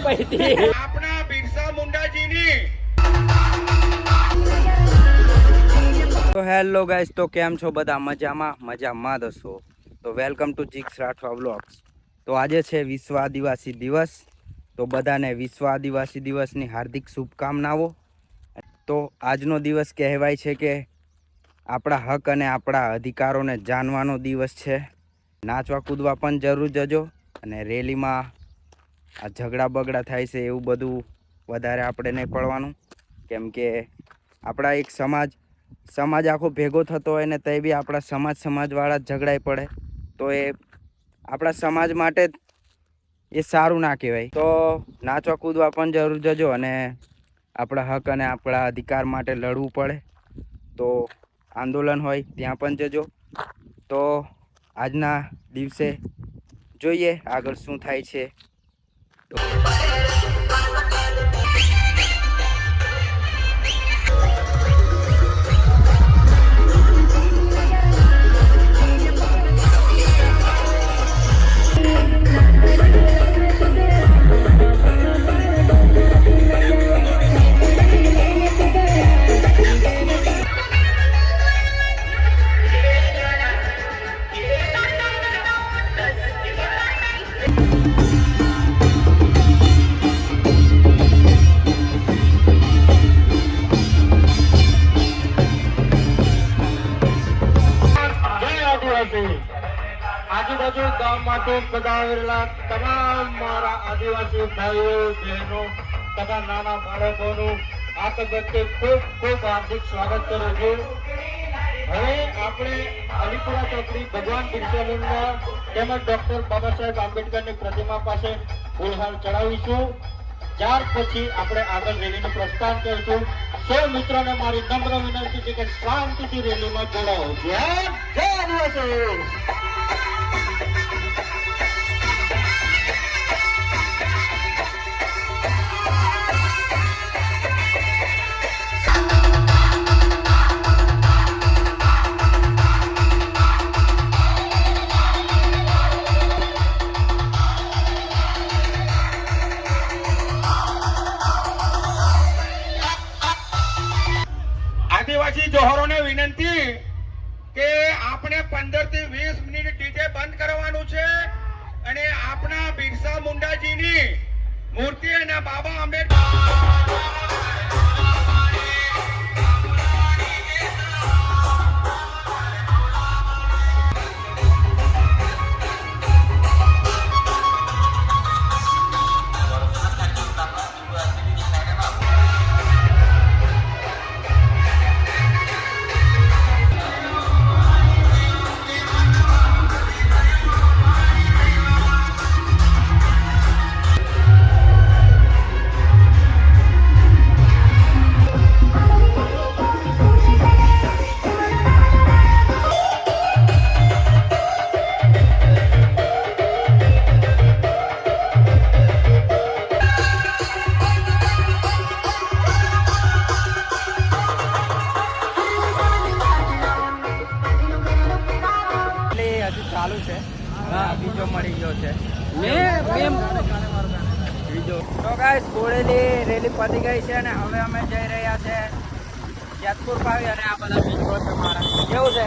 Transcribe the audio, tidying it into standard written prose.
પૈતી આપણા બિરસા મુંડાજીની. તો hello guys, તો કેમ છો બધા? મજામાં દસો. તો વેલકમ ટુ જીક્સ રાઠવા વ્લોગ્સ. તો આજે છે વિશ્વ આદિવાસી દિવસ. તો બધાને વિશ્વ આદિવાસી દિવસની હાર્દિક શુભકામનાઓ. તો આજનો દિવસ કહેવાય છે કે આપણા હક અને આપણા અધિકારોને જાણવાનો દિવસ છે. નાચવા કૂદવા પણ જરૂર જજો. અને રેલીમાં આ ઝઘડા બગડા થાય છે એવું બધું વધારે આપણે નહીં પડવાનું. કેમ કે આપણા એક સમાજ આખો ભેગો થતો હોય ને તે બી આપણા સમાજવાળા ઝઘડાઈ પડે તો એ આપણા સમાજ માટે એ સારું ના કહેવાય. તો નાચવા કૂદવા પણ જરૂર જજો અને આપણા હક અને આપણા અધિકાર માટે લડવું પડે તો આંદોલન હોય ત્યાં પણ જજો. તો આજના દિવસે જોઈએ આગળ શું થાય છે. આજુબાજુ ગામમાંથી પધારેલા તમામ મારા આદિવાસી ભાઈઓ બહેનો તથા નાના બાળકોનું આ તબક્કે ખૂબ ખૂબ હાર્દિક સ્વાગત કરું છું. હવે આપણે અલીપુરા ચોકડી ભગવાન બિરસા મુંડા તેમજ ડોક્ટર બાબા સાહેબ આંબેડકરની પ્રતિમા પાસે ફૂલહાર ચડાવીશું. ત્યાર પછી આપણે આગળ રેલીનું પ્રસ્થાન કરીશું. સૌ મિત્રોને મારી નમ્ર વિનંતી છે કે શાંતિથી રેલીમાં જોડાઓ. જય આદિવાસી. આદિવાસી જોહરોને વિનંતી કે આપણે 15 થી 20 મિનિટ ડીજે બંધ કરવાનું છે અને આપણા બિરસા મુંડાજીની મૂર્તિ અને બાબા આંબેડકર ચાલુ છે. બીજો મળી ગયો છે બીજો. તો ગાઈસ બોડેલી રેલી પતી ગઈ છે અને હવે અમે જઈ રહ્યા છે જેતપુર પાવી અને આ બધા મિત્રો છે મારા. કેવું છે?